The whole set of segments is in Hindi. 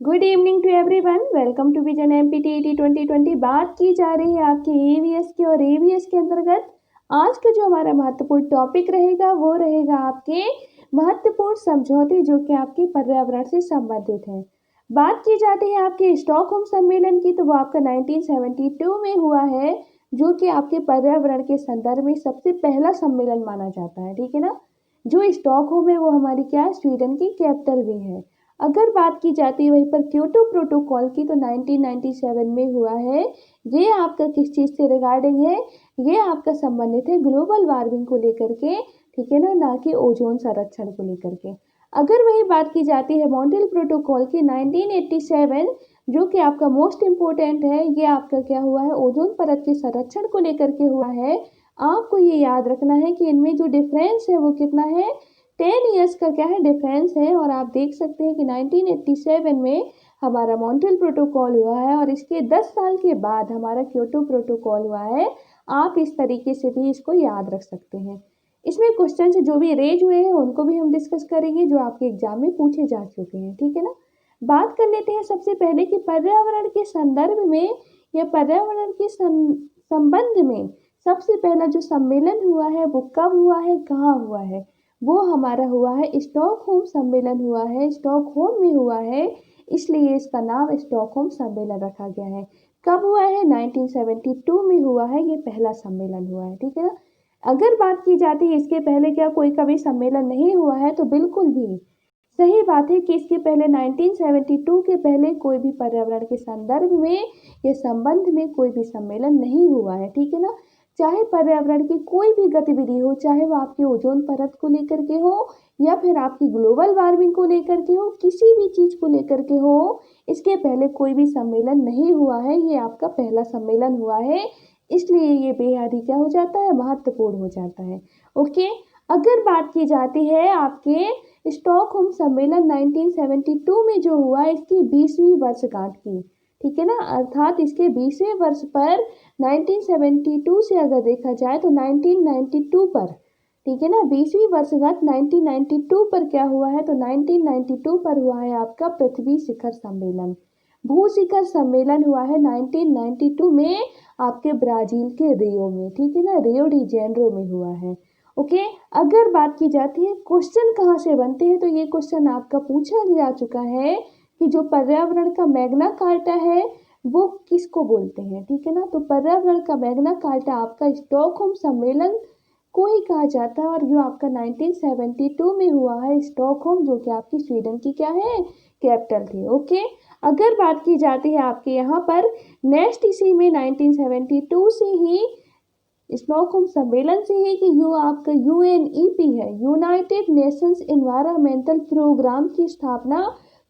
Good evening to everyone. Welcome to vision MPT 2020। बात की जा रही है आपके ईवीएस की, और ईवीएस के अंतर्गत आज का जो हमारा महत्वपूर्ण टॉपिक रहेगा वो रहेगा आपके महत्वपूर्ण समझौते जो कि आपके पर्यावरण से संबंधित हैं। बात की जाती है आपके स्टॉकहोम सम्मेलन की, तो वो आपका 1972 में हुआ है, जो कि आपके पर्यावरण के संदर्भ में सबसे पहला सम्मेलन माना जाता है। ठीक है ना। जो स्टॉकहोम है वो हमारी क्या है, स्वीडन की कैपिटल भी है। अगर बात की जाती है वहीं पर क्योटो प्रोटोकॉल की, तो 1997 में हुआ है। ये आपका किस चीज़ से रिगार्डिंग है, ये आपका संबंधित है ग्लोबल वार्मिंग को लेकर के। ठीक है ना कि ओजोन संरक्षण को लेकर के। अगर वही बात की जाती है मॉन्ट्रियल प्रोटोकॉल की 1987, जो कि आपका मोस्ट इम्पोर्टेंट है, ये आपका क्या हुआ है, ओजोन परत के संरक्षण को लेकर के हुआ है। आपको ये याद रखना है कि इनमें जो डिफरेंस है वो कितना है, 10 ईयर्स का क्या है डिफरेंस है। और आप देख सकते हैं कि 1987 में हमारा मॉन्ट्रियल प्रोटोकॉल हुआ है, और इसके 10 साल के बाद हमारा क्योटो प्रोटोकॉल हुआ है। आप इस तरीके से भी इसको याद रख सकते हैं। इसमें क्वेश्चन जो भी रेज हुए हैं उनको भी हम डिस्कस करेंगे, जो आपके एग्जाम में पूछे जा चुके हैं। ठीक है ना। बात कर लेते हैं सबसे पहले कि पर्यावरण के संदर्भ में या पर्यावरण के संबंध में सबसे पहला जो सम्मेलन हुआ है वो कब हुआ है, कहाँ हुआ है। वो हमारा हुआ है स्टॉकहोम सम्मेलन हुआ है, स्टॉकहोम में हुआ है, इसलिए इसका नाम स्टॉकहोम सम्मेलन रखा गया है। कब हुआ है, 1972 में हुआ है, ये पहला सम्मेलन हुआ है। ठीक है ना। अगर बात की जाती है इसके पहले क्या कोई कभी सम्मेलन नहीं हुआ है, तो बिल्कुल भी सही बात है कि इसके पहले 1972 के पहले कोई भी पर्यावरण के संदर्भ में या संबंध में कोई भी सम्मेलन नहीं हुआ है। ठीक है ना। चाहे पर्यावरण की कोई भी गतिविधि हो, चाहे वो आपके ओजोन परत को लेकर के हो या फिर आपकी ग्लोबल वार्मिंग को लेकर के हो, किसी भी चीज को लेकर के हो, इसके पहले कोई भी सम्मेलन नहीं हुआ है। ये आपका पहला सम्मेलन हुआ है, इसलिए ये बेहद ही क्या हो जाता है, महत्वपूर्ण हो जाता है। ओके। अगर बात की जाती है आपके स्टॉकहोम सम्मेलन 1972 में जो हुआ, इसकी 20वीं वर्षगांठ की। ठीक है ना। अर्थात इसके 20वें वर्ष पर 1972 से अगर देखा जाए तो 1992 पर, ठीक है ना, 20वीं वर्षगांठ 1992 पर क्या हुआ है, तो 1992 पर हुआ है आपका पृथ्वी शिखर सम्मेलन। भू शिखर सम्मेलन हुआ है 1992 में आपके ब्राजील के रियो में। ठीक है ना, रियो डी जेनेरो में हुआ है। ओके। अगर बात की जाती है क्वेश्चन कहाँ से बनते हैं, तो ये क्वेश्चन आपका पूछा जा चुका है कि जो पर्यावरण का मैग्ना कार्टा है वो किसको बोलते हैं। ठीक है ना। तो पर्यावरण का मैग्ना कार्टा आपका स्टॉकहोम सम्मेलन को ही कहा जाता है, और जो आपका 1972 में हुआ है स्टॉकहोम, जो कि आपकी स्वीडन की क्या है, कैपिटल थी। ओके। अगर बात की जाती है आपके यहाँ पर नेक्स्ट इसी में 1972 से ही स्टॉकहोम सम्मेलन से ही कि यू आपका यूएनईपी है, यूनाइटेड नेशंस एनवायरमेंटल प्रोग्राम की स्थापना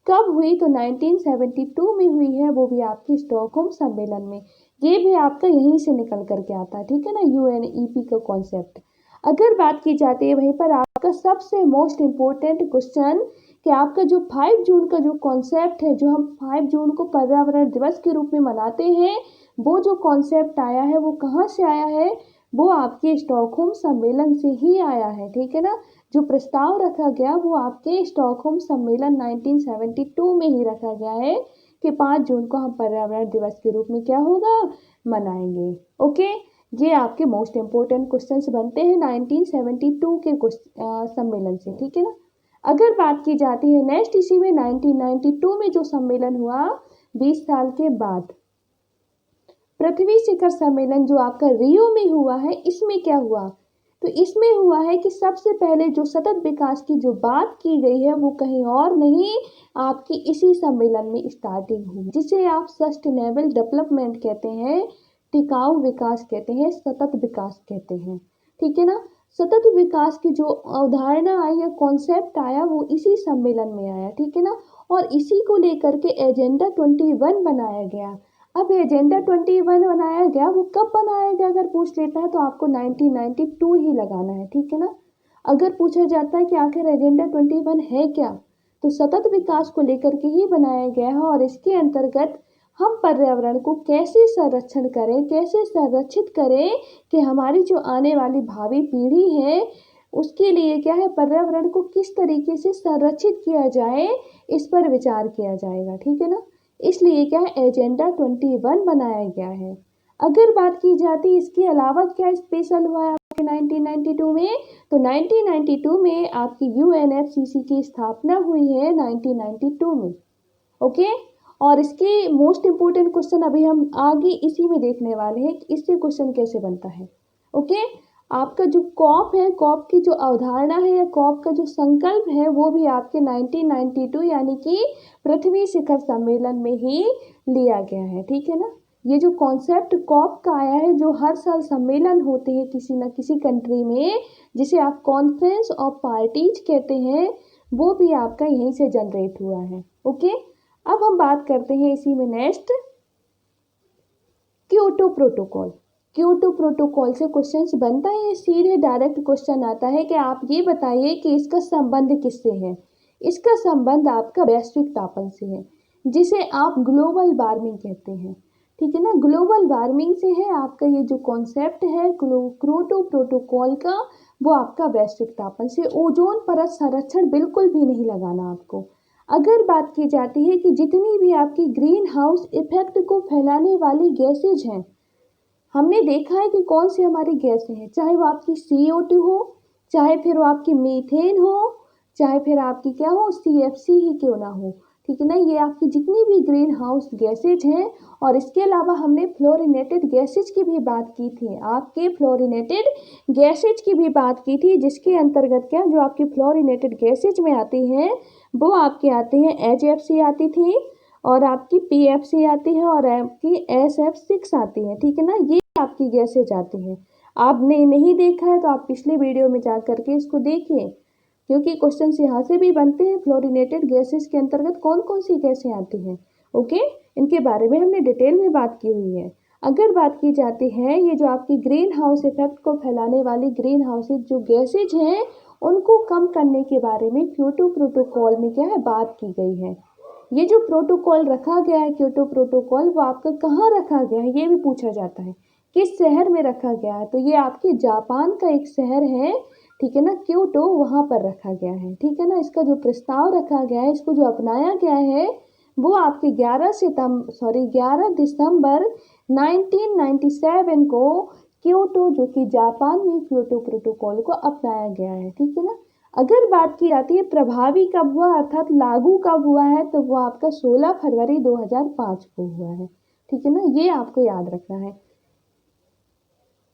कब हुई, तो 1972 में हुई है, वो भी आपके स्टॉकहोम सम्मेलन में। ये भी आपका यहीं से निकल करके आता है। ठीक है ना, यूएनईपी का कॉन्सेप्ट। अगर बात की जाती है वहीं पर आपका सबसे मोस्ट इम्पोर्टेंट क्वेश्चन कि आपका जो 5 जून का जो कॉन्सेप्ट है, जो हम 5 जून को पर्यावरण दिवस के रूप में मनाते हैं, वो जो कॉन्सेप्ट आया है वो कहाँ से आया है, वो आपके स्टॉकहोम सम्मेलन से ही आया है। ठीक है ना। जो प्रस्ताव रखा गया वो आपके स्टॉकहोम सम्मेलन 1972 में ही रखा गया है कि 5 जून को हम पर्यावरण दिवस के रूप में क्या होगा, मनाएंगे। ओके। ये आपके मोस्ट इम्पोर्टेंट क्वेश्चंस बनते हैं 1972 के सम्मेलन से। ठीक है ना। अगर बात की जाती है नेक्स्ट इसी में 1992 में जो सम्मेलन हुआ 20 साल के बाद, पृथ्वी शिखर सम्मेलन जो आपका रियो में हुआ है, इसमें क्या हुआ, तो इसमें हुआ है कि सबसे पहले जो सतत विकास की जो बात की गई है वो कहीं और नहीं, आपकी इसी सम्मेलन में स्टार्टिंग हुई, जिसे आप सस्टेनेबल डेवलपमेंट कहते हैं, टिकाऊ विकास कहते हैं, सतत विकास कहते हैं। ठीक है ना। सतत विकास की जो अवधारणा आई या कॉन्सेप्ट आया वो इसी सम्मेलन में आया। ठीक है ना। और इसी को लेकर के एजेंडा 21 बनाया गया। अब एजेंडा 21 बनाया गया, वो कब बनाया गया अगर पूछ लेता है तो आपको 1992 ही लगाना है। ठीक है ना। अगर पूछा जाता है कि आखिर एजेंडा 21 है क्या, तो सतत विकास को लेकर के ही बनाया गया है, और इसके अंतर्गत हम पर्यावरण को कैसे संरक्षण करें, कैसे संरक्षित करें कि हमारी जो आने वाली भावी पीढ़ी है उसके लिए क्या है, पर्यावरण को किस तरीके से संरक्षित किया जाए इस पर विचार किया जाएगा, ठीक है ना। इसलिए क्या है, एजेंडा 21 बनाया गया है। अगर बात की जाती है इसके अलावा क्या स्पेशल हुआ है आपके 1992 में, तो 1992 में आपकी UNFCCC की स्थापना हुई है 1992 में। ओके, और इसके मोस्ट इम्पोर्टेंट क्वेश्चन अभी हम आगे इसी में देखने वाले हैं कि इससे क्वेश्चन कैसे बनता है। ओके, आपका जो कॉप है, कॉप की जो अवधारणा है या कॉप का जो संकल्प है वो भी आपके 1992 यानी कि पृथ्वी शिखर सम्मेलन में ही लिया गया है, ठीक है ना। ये जो कॉन्सेप्ट कॉप का आया है, जो हर साल सम्मेलन होते हैं किसी न किसी कंट्री में, जिसे आप कॉन्फ्रेंस ऑफ पार्टीज कहते हैं, वो भी आपका यहीं से जनरेट हुआ है। ओके, अब हम बात करते हैं इसी में next, Kyoto protocol. Kyoto protocol से क्वेश्चंस बनता है, सीधे डायरेक्ट क्वेश्चन आता है कि आप ये बताइए कि इसका संबंध किससे है। इसका संबंध आपका वैश्विक तापन से है, जिसे आप ग्लोबल वार्मिंग कहते हैं, ठीक है ना। ग्लोबल वार्मिंग से है आपका ये जो कॉन्सेप्ट है क्योटो प्रोटोकॉल का, वो आपका वैश्विक तापन से। ओजोन परत संरक्षण बिल्कुल भी नहीं लगाना आपको। अगर बात की जाती है कि जितनी भी आपकी ग्रीन हाउस इफेक्ट को फैलाने वाली गैसेज हैं, हमने देखा है कि कौन सी हमारी गैसें हैं, चाहे वो आपकी CO2 हो, चाहे फिर वो आपकी मीथेन हो, चाहे फिर आपकी क्या हो, CFC ही क्यों ना हो, ठीक है ना। ये आपकी जितनी भी ग्रीन हाउस गैसेज हैं, और इसके अलावा हमने फ्लोरिनेटेड गैसेज की भी बात की थी, आपके फ्लोरिनेटेड गैसेज की भी बात की थी, जिसके अंतर्गत क्या, जो आपकी फ्लोरिनेटेड गैसेज में आती हैं वो आपके आते हैं HFC आती थी, और आपकी PFC आती है, और आपकी SF6 आती है, ठीक है ना। ये आपकी गैसेज आती हैं। आपने नहीं देखा है तो आप पिछले वीडियो में जा करके इसको देखिए, क्योंकि क्वेश्चन यहाँ से भी बनते हैं। फ्लोरिनेटेड गैसेज के अंतर्गत कौन कौन सी गैसें आती हैं, ओके, इनके बारे में हमने डिटेल में बात की हुई है। अगर बात की जाती है ये जो आपकी ग्रीन हाउस इफेक्ट को फैलाने वाली ग्रीन हाउसेज जो गैसेज हैं, उनको कम करने के बारे में क्योटो प्रोटोकॉल में क्या है, बात की गई है। ये जो प्रोटोकॉल रखा गया है, क्योटो प्रोटोकॉल, वो आपका कहाँ रखा गया है ये भी पूछा जाता है, किस शहर में रखा गया है। तो ये आपके जापान का एक शहर है, ठीक है ना, क्योटो, वहाँ पर रखा गया है, ठीक है ना। इसका जो प्रस्ताव रखा गया है, इसको जो अपनाया गया है, वो आपके 11 दिसंबर 1997 को क्योटो, जो कि जापान में, क्योटो प्रोटोकॉल को अपनाया गया है, ठीक है ना। अगर बात की जाती है प्रभावी कब हुआ, अर्थात लागू कब हुआ है, तो वो आपका 16 फरवरी 2005 को हुआ है, ठीक है ना। ये आपको याद रखना है।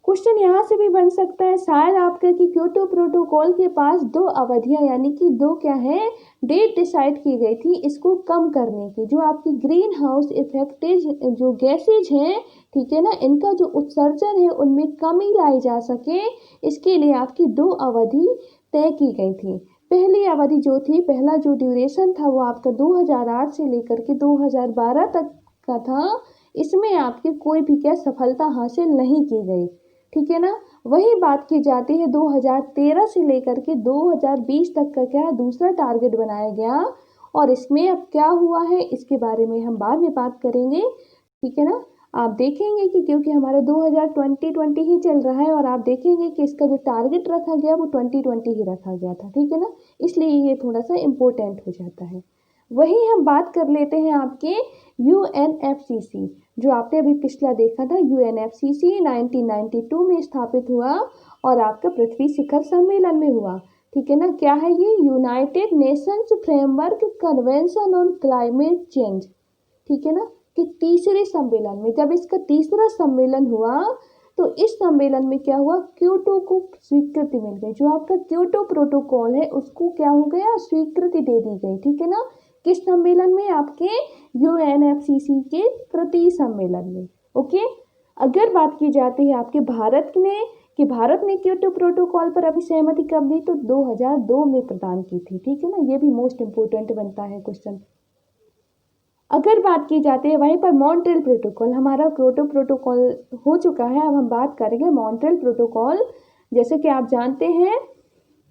क्वेश्चन यहाँ से भी बन सकता है शायद आपका कि क्योटो प्रोटोकॉल के पास 2 अवधियाँ यानी कि 2 क्या है, डेट डिसाइड की गई थी इसको कम करने की, जो आपकी ग्रीन हाउस इफेक्टेज जो गैसेज हैं, ठीक है ना, इनका जो उत्सर्जन है उनमें कमी लाई जा सके, इसके लिए आपकी 2 अवधि तय की गई थी। पहली अवधि जो थी, पहला जो ड्यूरेशन था, वो आपका 2008 से लेकर के 2012 तक का था। इसमें आपकी कोई भी क्या सफलता हासिल नहीं की गई, ठीक है ना। वही बात की जाती है 2013 से लेकर के 2020 तक का क्या दूसरा टारगेट बनाया गया, और इसमें अब क्या हुआ है इसके बारे में हम बाद में बात करेंगे, ठीक है ना। आप देखेंगे कि क्योंकि हमारा 2020 ही चल रहा है, और आप देखेंगे कि इसका जो टारगेट रखा गया वो 2020 ही रखा गया था, ठीक है ना। इसलिए ये थोड़ा सा इम्पोर्टेंट हो जाता है। वही हम बात कर लेते हैं आपके UNFCCC, जो आपने अभी पिछला देखा था। UNFCCC 1992 में स्थापित हुआ, और आपका पृथ्वी शिखर सम्मेलन में हुआ, ठीक है ना। क्या है ये, United Nations framework convention on climate change, ठीक है ना, कि तीसरे सम्मेलन में, जब इसका तीसरा सम्मेलन हुआ, तो इस सम्मेलन में क्या हुआ, क्योटो को स्वीकृति मिल गई। जो आपका क्योटो प्रोटोकॉल है उसको क्या हो गया, स्वीकृति दे दी गई, ठीक है ना। किस सम्मेलन में, आपके UNFCCC के तृतीय सम्मेलन में, ओके। अगर बात की जाती है आपके भारत में, कि भारत ने क्योटो प्रोटोकॉल पर अभी सहमति कब दी, तो 2002 में प्रदान की थी, ठीक है ना। ये भी मोस्ट इंपोर्टेंट बनता है क्वेश्चन। अगर बात की जाती है वहीं पर मॉन्ट्रियल प्रोटोकॉल, हमारा क्योटो प्रोटोकॉल हो चुका है, अब हम बात करेंगे मॉन्ट्रियल प्रोटोकॉल। जैसे कि आप जानते हैं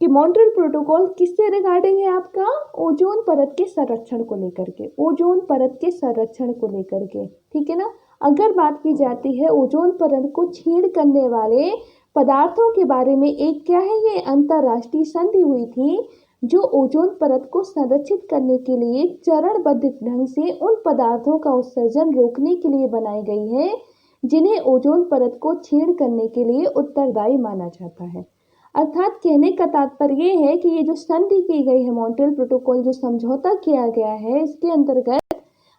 कि मॉन्ट्रियल प्रोटोकॉल किससे रिगार्डिंग है, आपका ओजोन परत के संरक्षण को लेकर के, ओजोन परत के संरक्षण को लेकर के, ठीक है ना। अगर बात की जाती है ओजोन परत को छीड़ करने वाले पदार्थों के बारे में एक क्या है, ये अंतर्राष्ट्रीय संधि हुई थी जो ओजोन परत को संरक्षित करने के लिए चरणबद्ध ढंग से उन पदार्थों का उत्सर्जन रोकने के लिए बनाई गई है जिन्हें ओजोन परत को छेद करने के लिए उत्तरदायी माना जाता है। अर्थात कहने का तात्पर्य ये है कि ये जो संधि की गई है, मॉन्ट्रियल प्रोटोकॉल जो समझौता किया गया है, इसके अंतर्गत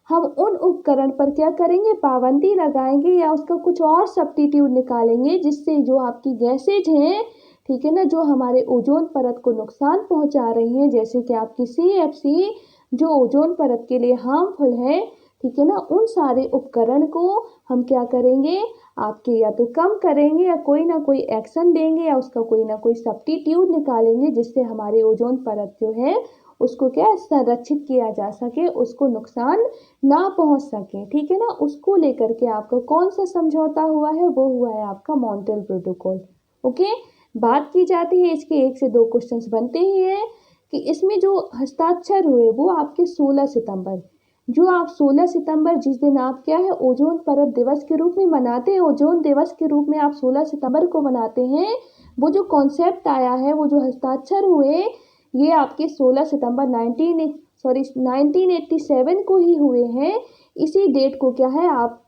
हम उन उपकरण पर क्या करेंगे, पाबंदी लगाएंगे या उसका कुछ और सब्स्टिट्यूट निकालेंगे जिससे जो आपकी गैसेज हैं, ठीक है ना, जो हमारे ओजोन परत को नुकसान पहुंचा रही हैं, जैसे कि आपकी CFC जो ओजोन परत के लिए हार्मफुल है, ठीक है ना, उन सारे उपकरण को हम क्या करेंगे, आपके या तो कम करेंगे या कोई ना कोई एक्शन लेंगे या उसका कोई ना कोई सब्स्टिट्यूट निकालेंगे जिससे हमारे ओजोन परत जो है उसको क्या संरक्षित किया जा सके, उसको नुकसान ना पहुंच सके, ठीक है ना। उसको लेकर के आपका कौन सा समझौता हुआ है, वो हुआ है आपका मॉन्ट्रियल प्रोटोकॉल। ओके, बात की जाती है इसके 1 से 2 क्वेश्चंस बनते ही हैं कि इसमें जो हस्ताक्षर हुए वो आपके 16 सितंबर, जो आप 16 सितंबर जिस दिन आप क्या है ओजोन परत दिवस के रूप में मनाते हैं, ओजोन दिवस के रूप में आप 16 सितंबर को मनाते हैं, वो जो कॉन्सेप्ट आया है, वो जो हस्ताक्षर हुए, ये आपके 16 सितंबर 1987 को ही हुए हैं। इसी डेट को क्या है आप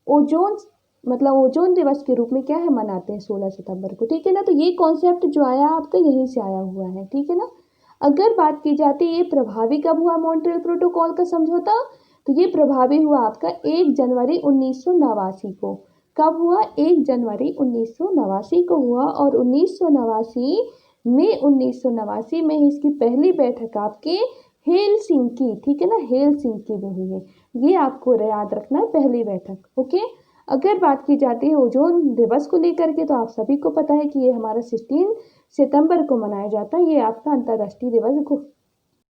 ओजोन ओजोन दिवस के रूप में क्या है मनाते हैं 16 सितंबर को, ठीक है ना। तो ये कॉन्सेप्ट जो आया आपका यहीं से आया हुआ है, ठीक है ना। अगर बात की जाती है ये प्रभावी कब हुआ मॉन्ट्रियल प्रोटोकॉल का समझौता, तो ये प्रभावी हुआ आपका 1 जनवरी 1989 को। कब हुआ, 1 जनवरी 1989 को हुआ और 1989 में इसकी पहली बैठक आपके हेलसिंकी, ठीक है ना, हेलसिंकी में हुई है। ये आपको याद रखना है, पहली बैठक। ओके, अगर बात की जाती है ओजोन दिवस को लेकर के, तो आप सभी को पता है कि ये हमारा 16 सितंबर को मनाया जाता है, ये आपका अंतर्राष्ट्रीय दिवस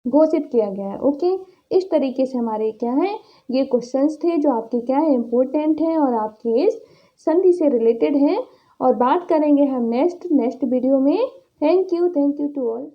घोषित किया गया है। ओके, इस तरीके से हमारे क्या है ये क्वेश्चंस थे जो आपके क्या है इम्पोर्टेंट हैं और आपके इस संधि से रिलेटेड हैं, और बात करेंगे हम नेक्स्ट वीडियो में। Thank you to all.